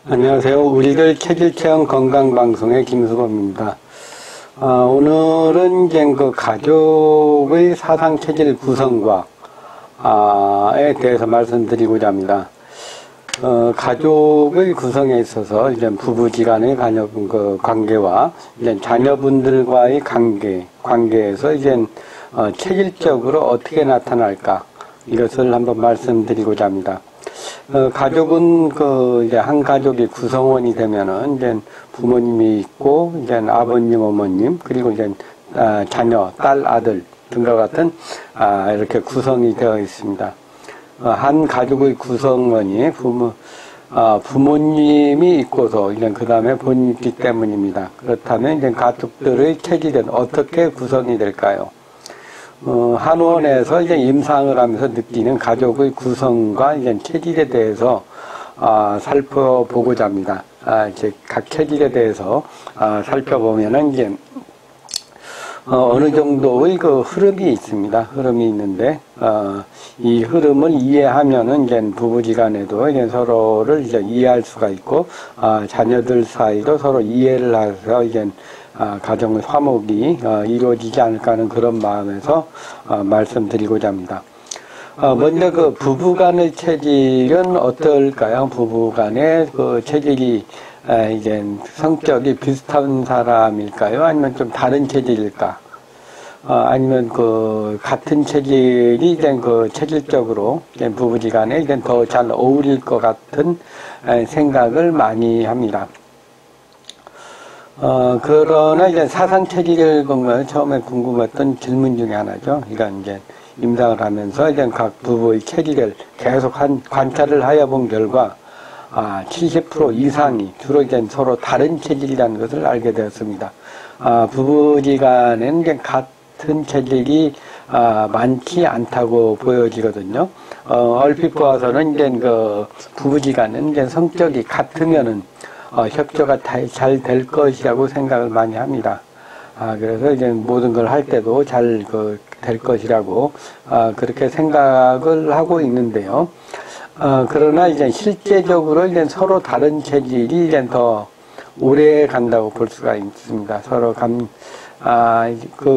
안녕하세요. 우리들 체질체험 건강방송의 김수범입니다. 오늘은 이제 그 가족의 사상체질 구성과 에 대해서 말씀드리고자 합니다. 가족의 구성에 있어서 이제 부부지간의 관계와 이제 자녀분들과의 관계에서 이제 체질적으로 어떻게 나타날까, 이것을 한번 말씀드리고자 합니다. 가족은 이제 한 가족이 구성원이 되면은 이제 부모님이 있고, 이제 아버님, 어머님, 그리고 이제 자녀, 딸, 아들 등과 같은 이렇게 구성이 되어 있습니다. 한 가족의 구성원이 부모님이 있고서 이제 그 다음에 본인이 있기 때문입니다. 그렇다면 이제 가족들의 체질은 어떻게 구성이 될까요? 한원에서 이제 임상을 하면서 느끼는 가족의 구성과 이제 체질에 대해서 살펴보고자 합니다. 이제 각 체질에 대해서 살펴보면은 이제 어느 정도의 그 흐름이 있습니다. 흐름이 있는데 이 흐름을 이해하면은 이제 부부지간에도 이제 서로를 이제 이해할 수가 있고, 자녀들 사이도 서로 이해를 해서 이제 가정의 화목이 이루어지지 않을까 하는 그런 마음에서 말씀드리고자 합니다. 먼저 그 부부간의 체질은 어떨까요? 부부간의 그 체질이 이제 성격이 비슷한 사람일까요? 아니면 좀 다른 체질일까? 아니면 그 같은 체질이 이제 그 체질적으로 이제 부부지간에 이제 더 잘 어울릴 것 같은 생각을 많이 합니다. 그러나 이제 사상체질을 보면 처음에 궁금했던 질문 중에 하나죠. 그러니까 이제 임상을 하면서 이제 각 부부의 체질을 계속 관찰을 하여 본 결과 70% 이상이 주로 이제 서로 다른 체질이라는 것을 알게 되었습니다. 부부지간에는 이제 같은 체질이 많지 않다고 보여지거든요. 얼핏 보아서는 이제 그 부부지간은 이제 성격이 같으면은 협조가 잘 될 것이라고 생각을 많이 합니다. 그래서 이제 모든 걸 할 때도 잘 될 것이라고 그렇게 생각을 하고 있는데요. 그러나 이제 실제적으로 이제 서로 다른 체질이 이제 더 오래 간다고 볼 수가 있습니다. 서로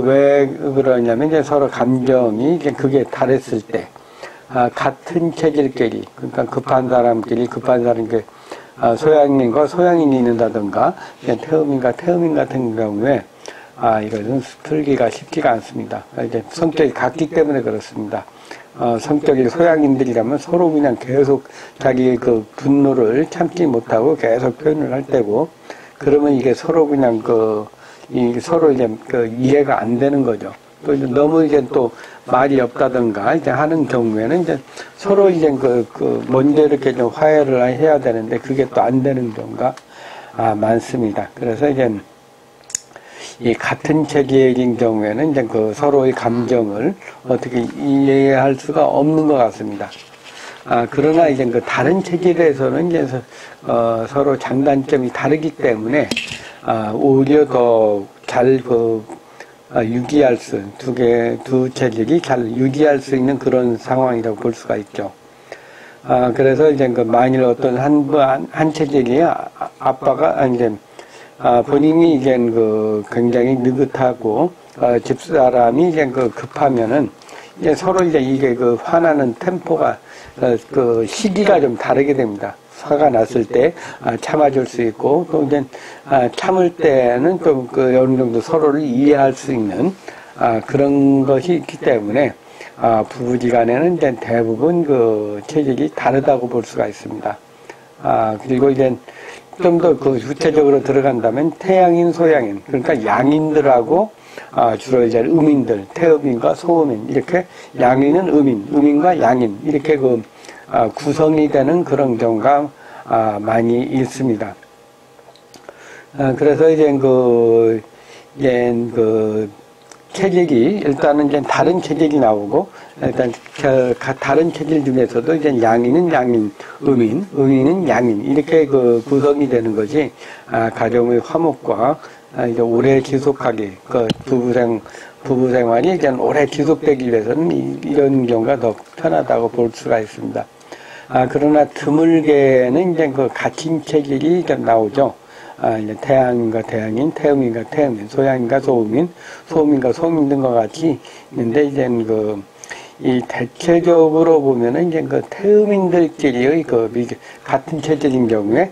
왜 그러냐면 이제 서로 감정이 이제 그게 다랬을 때, 같은 체질끼리, 그러니까 급한 사람끼리 소양인과 소양인이 있는다든가, 태음인과 태음인 같은 경우에, 이것은 풀기가 쉽지가 않습니다. 이제 성격이 같기 때문에 그렇습니다. 성격이 소양인들이라면 서로 그냥 계속 자기 그 분노를 참지 못하고 계속 표현을 할 때고, 그러면 이게 서로 그냥 서로 이제 이해가 안 되는 거죠. 또 이제 너무 이제 또 말이 없다든가 이제 하는 경우에는 이제 서로 이제 먼저 이렇게 좀 화해를 해야 되는데 그게 또 안 되는 경우가 많습니다. 그래서 이제 이 같은 체질인 경우에는 이제 서로의 감정을 어떻게 이해할 수가 없는 것 같습니다. 그러나 이제 다른 체질에서는 이제 서로 장단점이 다르기 때문에 오히려 더 잘 유지할 두 체질이 잘 유지할 수 있는 그런 상황이라고 볼 수가 있죠. 그래서 이제 만일 어떤 한 체질이 본인이 이제 굉장히 느긋하고, 집사람이 이제 급하면은, 이제 서로 이제 이게 화나는 템포가, 시기가 좀 다르게 됩니다. 화가 났을 때, 참아줄 수 있고, 또 이제, 참을 때는 좀 어느 정도 서로를 이해할 수 있는, 그런 것이 있기 때문에, 부부지간에는 이제 대부분 체질이 다르다고 볼 수가 있습니다. 그리고 이제, 좀 더 구체적으로 들어간다면 태양인, 소양인, 그러니까 양인들하고 주로 이제 음인들, 태음인과 소음인, 이렇게 양인은 음인과 양인, 이렇게 구성이 되는 그런 경우가 많이 있습니다. 그래서 이제 체질이 일단은 이제 다른 체질이 나오고, 일단 다른 체질 중에서도 이제 양인은 양인, 음인은 양인, 이렇게 구성이 되는 것이 가정의 화목과 이제 오래 지속하게 부부 생활이 이제 오래 지속되기 위해서는 이런 경우가 더 편하다고 볼 수가 있습니다. 그러나 드물게는 이제 그 갇힌 체질이 좀 나오죠. 이제 태양인과 태양인, 태음인과 태음인, 소양인과 소음인, 소음인과 소음인 등과 같이 있는데, 이제 이 대체적으로 보면은 이제 그 태음인들끼리의 같은 체질인 경우에,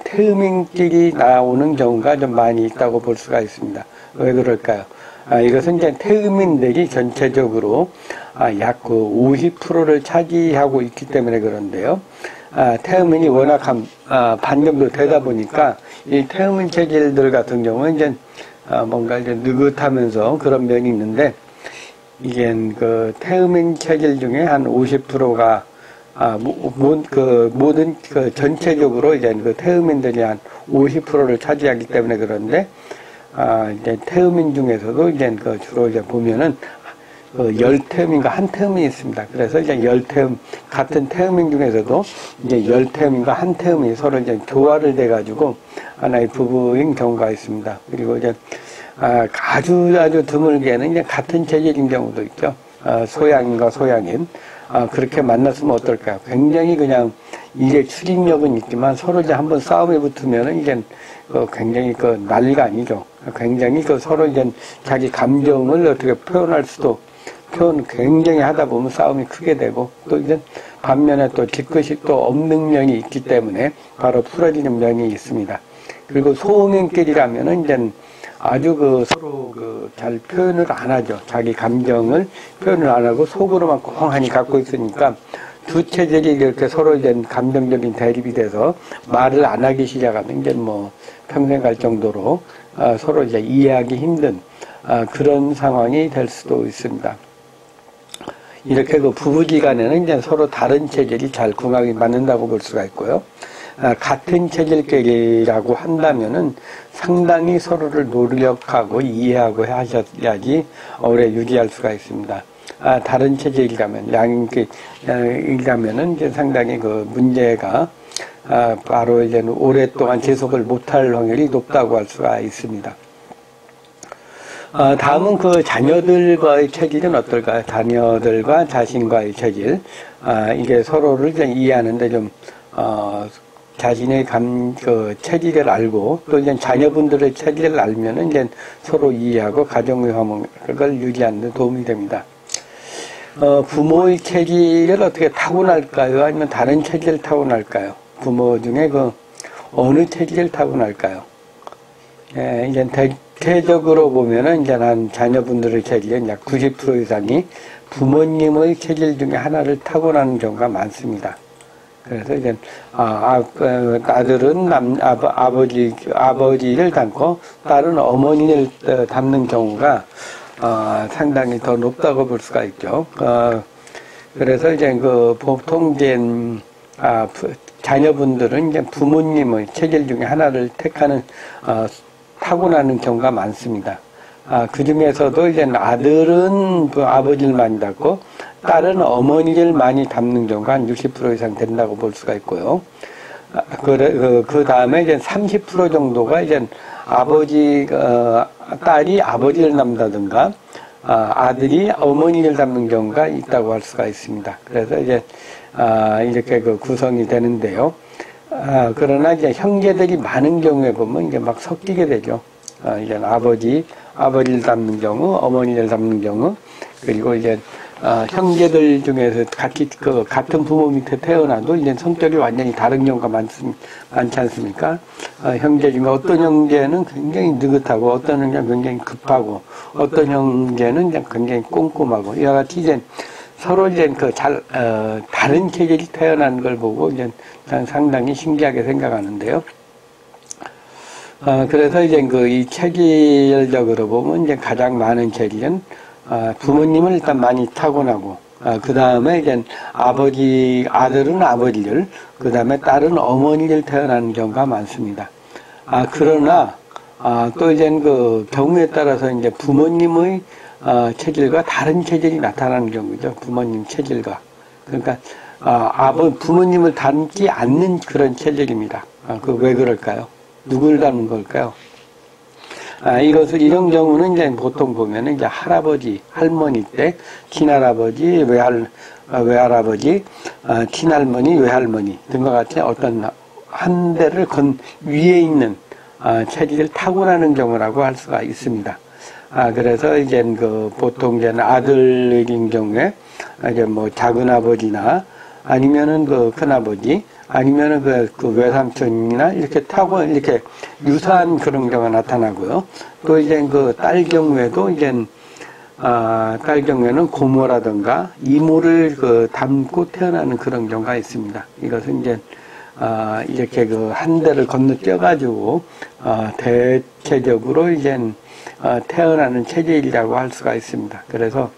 태음인끼리 나오는 경우가 좀 많이 있다고 볼 수가 있습니다. 왜 그럴까요? 이것은 이제 태음인들이 전체적으로 약 50%를 차지하고 있기 때문에 그런데요. 태음인이 워낙 반 정도 되다 보니까 이 태음인 체질들 같은 경우는 이제 뭔가 이제 느긋하면서 그런 면이 있는데, 이게 그 태음인 체질 중에 한 50%가 모든 전체적으로 이제 그 태음인들이 한 50%를 차지하기 때문에 그런데, 이제 태음인 중에서도 이제 주로 이제 보면은 열태음인과 한태음이 있습니다. 그래서 이제 열태음, 같은 태음인 중에서도 이제 열태음인과 한태음이 서로 이제 교화를 돼가지고 하나의 부부인 경우가 있습니다. 그리고 이제 아주 드물게는 이제 같은 체질인 경우도 있죠. 소양인과 소양인. 그렇게 만났으면 어떨까요? 굉장히 그냥 이게 추진력은 있지만 서로 이제 한번 싸움에 붙으면은 이제 굉장히 난리가 아니죠. 굉장히 서로 이제 자기 감정을 어떻게 표현할 수도 표현 굉장히 하다 보면 싸움이 크게 되고, 또 이제 반면에 또 뒤끝이 없는 면이 있기 때문에 바로 풀어지는 면이 있습니다. 그리고 소음인끼리라면은 이제 아주 서로 잘 표현을 안 하죠. 자기 감정을 표현을 안 하고 속으로만 꽁하니 갖고 있으니까 두 체질이 이렇게 서로 이제 감정적인 대립이 돼서 말을 안 하기 시작하면 이제 평생 갈 정도로 서로 이제 이해하기 힘든 그런 상황이 될 수도 있습니다. 이렇게 부부지간에는 이제 서로 다른 체질이 잘 궁합이 맞는다고 볼 수가 있고요. 같은 체질끼리라고 한다면은 상당히 서로를 노력하고 이해하고 하셔야지 오래 유지할 수가 있습니다. 다른 체질이라면, 양이라면은 이제 상당히 문제가, 바로 이제 오랫동안 지속을 못할 확률이 높다고 할 수가 있습니다. 다음은 자녀들과의 체질은 어떨까요? 자녀들과 자신과의 체질. 이게 서로를 이제 이해하는데 좀, 자신의 체질을 알고, 또 이제 자녀분들의 체질을 알면은 이제 서로 이해하고 가정의 화목을 유지하는 데 도움이 됩니다. 부모의 체질을 어떻게 타고날까요? 아니면 다른 체질을 타고날까요? 부모 중에 어느 체질을 타고날까요? 예, 이제 대체적으로 보면은 이제 자녀분들의 체질은 약 90% 이상이 부모님의 체질 중에 하나를 타고나는 경우가 많습니다. 그래서 이제 아들은 아버지를 닮고 딸은 어머니를 닮는 경우가 상당히 더 높다고 볼 수가 있죠. 그래서 이제 보통 이제 자녀분들은 이제 부모님의 체질 중에 하나를 택하는 타고나는 경우가 많습니다. 그 중에서도 이제 아들은 아버지를 많이 닮고 딸은 어머니를 많이 닮는 경우가 한 60% 이상 된다고 볼 수가 있고요. 그 다음에 이제 30% 정도가 이제 딸이 아버지를 닮는다든가, 아들이 어머니를 닮는 경우가 있다고 할 수가 있습니다. 그래서 이제, 이렇게 구성이 되는데요. 그러나 이제 형제들이 많은 경우에 보면 이제 막 섞이게 되죠. 이제 아버지를 닮는 경우, 어머니를 닮는 경우, 그리고 이제, 형제들 중에서 같은 부모 밑에 태어나도 이제 성격이 완전히 다른 경우가 많지 않습니까? 형제 중에 어떤 형제는 굉장히 느긋하고, 어떤 형제는 굉장히 급하고, 어떤 형제는 굉장히 꼼꼼하고, 이와 같이 이제 서로 이제 다른 체질이 태어난 걸 보고 이제 상당히 신기하게 생각하는데요. 그래서 이제 이 체질적으로 보면 이제 가장 많은 체질은 부모님을 일단 많이 타고나고, 그 다음에 이제 아들은 아버지를, 그 다음에 딸은 어머니를 태어나는 경우가 많습니다. 그러나, 또 이제 경우에 따라서 이제 부모님의 체질과 다른 체질이 나타나는 경우죠. 부모님 체질과. 그러니까, 부모님을 닮지 않는 그런 체질입니다. 왜 그럴까요? 누굴 닮은 걸까요? 이런 경우는 이제 보통 보면은 이제 할아버지, 할머니 때, 친할아버지, 외할아버지, 친할머니, 외할머니 등과 같이 어떤 한 대를 위에 있는 체질을 타고나는 경우라고 할 수가 있습니다. 그래서 이제 보통 이제 아들인 경우에 이제 뭐 작은 아버지나 아니면은 큰아버지 아니면은 그 외삼촌이나 이렇게 타고 이렇게 유사한 그런 경우가 나타나고요. 또 이제 딸 경우에도 이제 딸 경우에는 고모라든가 이모를 닮고 태어나는 그런 경우가 있습니다. 이것은 이제 이렇게 한 대를 건너뛰어가지고 대체적으로 이제 태어나는 체질이라고 할 수가 있습니다. 그래서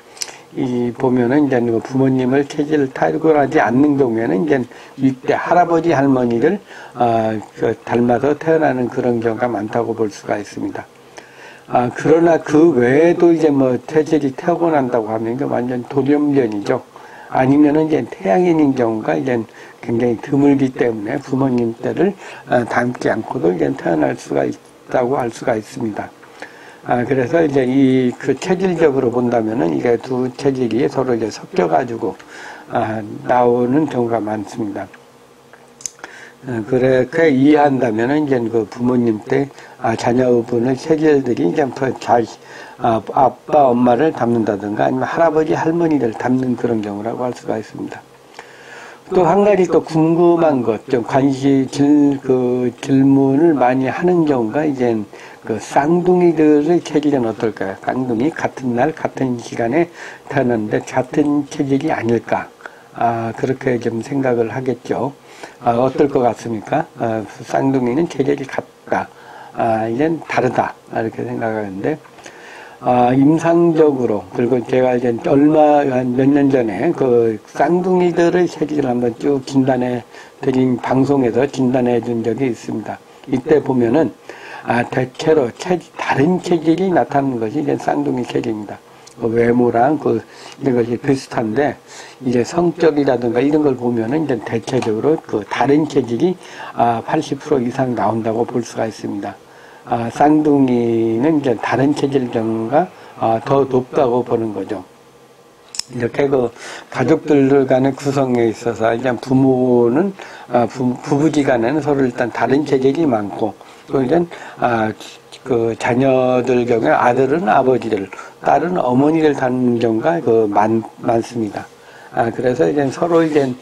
보면은 이제 부모님을 체질을 타고나지 않는 경우에는 이제 윗대 할아버지 할머니를 닮아서 태어나는 그런 경우가 많다고 볼 수가 있습니다. 그러나 그 외에도 이제 뭐 체질이 타고난다고 하면 이게 완전 돌연변이죠. 아니면은 이제 태양인인 경우가 이제 굉장히 드물기 때문에 부모님 때를 닮지 않고도 이제 태어날 수가 있다고 할 수가 있습니다. 그래서 이제 체질적으로 본다면은 이게 두 체질이 서로 이제 섞여가지고, 나오는 경우가 많습니다. 그렇게 이해한다면은 이제 부모님 때, 자녀분의 체질들이 이제 아빠, 엄마를 닮는다든가 아니면 할아버지, 할머니를 닮는 그런 경우라고 할 수가 있습니다. 또 한 가지 또 궁금한 것, 좀 질문을 많이 하는 경우가 이제 쌍둥이들의 체질은 어떨까요? 쌍둥이 같은 날, 같은 시간에 태어났는데 같은 체질이 아닐까? 그렇게 좀 생각을 하겠죠. 어떨 것 같습니까? 쌍둥이는 체질이 같다. 이젠 다르다. 이렇게 생각하는데, 임상적으로, 그리고 제가 이제 몇 년 전에 쌍둥이들의 체질을 한번 쭉 드린 방송에서 진단해 준 적이 있습니다. 이때 보면은, 대체로 다른 체질이 나타나는 것이 이제 쌍둥이 체질입니다. 외모랑 이런 것이 비슷한데, 이제 성격이라든가 이런 걸 보면은 이제 대체적으로 다른 체질이 80% 이상 나온다고 볼 수가 있습니다. 쌍둥이는 이제 다른 체질 경우가 더 높다고 보는 거죠. 이렇게 가족들 간의 구성에 있어서 이제 부모는 부부지간에는 서로 일단 다른 체질이 많고 또 이제 자녀들 경우에 아들은 아버지를, 딸은 어머니를 닮는 경우가 많습니다. 그래서 이제 서로 이제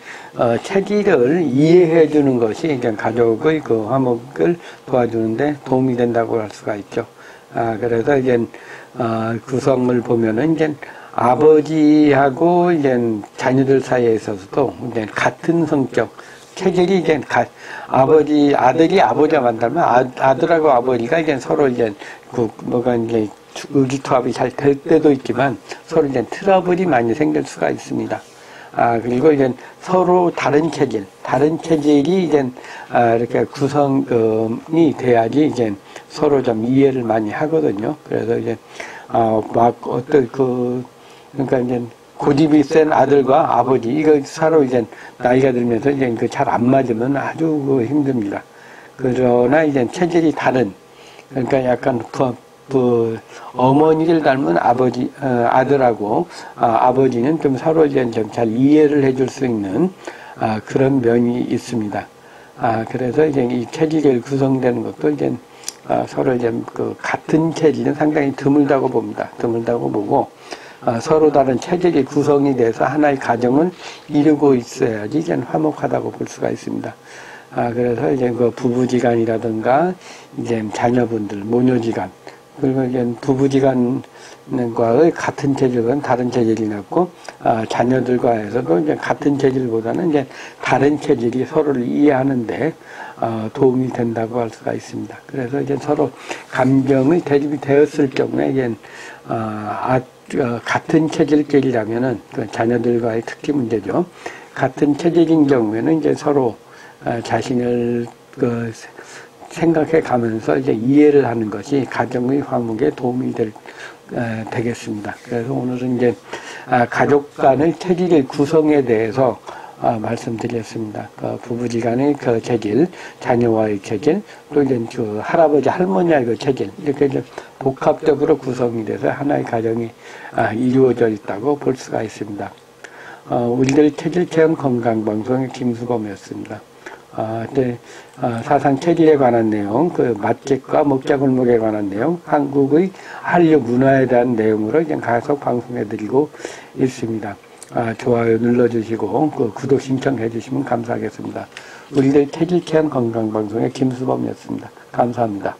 체질을 이해해 주는 것이 이제 가족의 화목을 도와주는데 도움이 된다고 할 수가 있죠. 그래서 이제 구성을 보면은 이제 아버지하고 이제 자녀들 사이에 있어서도 이제 같은 성격, 체질이 이제 아들이 아버지와 만나면 아들하고 아버지가 이제 서로 이제 뭐가 이제 의기투합이 잘 될 때도 있지만 서로 이제 트러블이 많이 생길 수가 있습니다. 그리고 이제 서로 다른 체질이 이제 이렇게 구성이 돼야지 이제 서로 좀 이해를 많이 하거든요. 그래서 이제 그러니까 이제 고집이 센 아들과 아버지, 이거 서로 이제 나이가 들면서 이제 잘 안 맞으면 아주 힘듭니다. 그러나 이제 체질이 다른, 그러니까 약간 어머니를 닮은 아들하고 아버지는 좀 서로 이제 좀 잘 이해를 해줄 수 있는 그런 면이 있습니다. 그래서 이제 이 체질이 구성되는 것도 이제 서로 이제 같은 체질은 상당히 드물다고 봅니다. 드물다고 보고 서로 다른 체질이 구성이 돼서 하나의 가정을 이루고 있어야지 이제 화목하다고 볼 수가 있습니다. 그래서 이제 부부지간이라든가 이제 자녀분들, 모녀지간, 그리고 이제 부부지간과의 같은 체질은 다른 체질이 났고, 자녀들과에서도 이제 같은 체질보다는 이제 다른 체질이 서로를 이해하는데, 도움이 된다고 할 수가 있습니다. 그래서 이제 서로 감정의 대립이 되었을 경우에, 이제, 같은 체질끼리라면은, 자녀들과의 특히 문제죠. 같은 체질인 경우에는 이제 서로, 자신을, 생각해 가면서 이제 이해를 하는 것이 가정의 화목에 도움이 되겠습니다. 그래서 오늘은 이제 가족 간의 체질의 구성에 대해서 말씀드렸습니다. 그 부부지간의 그 객일, 자녀와의 객일, 또 이제 그 할아버지 할머니와의 그 객일, 이렇게 이제 복합적으로 구성이 돼서 하나의 가정이 이루어져 있다고 볼 수가 있습니다. 우리들 체질 체험 건강방송의 김수범이었습니다. 사상 체질에 관한 내용, 그 맛객과 먹자 골목에 관한 내용, 한국의 한류 문화에 대한 내용으로 이제 계속 방송해드리고 있습니다. 좋아요 눌러주시고, 그 구독 신청해주시면 감사하겠습니다. 우리들 체질 체험 건강방송의 김수범이었습니다. 감사합니다.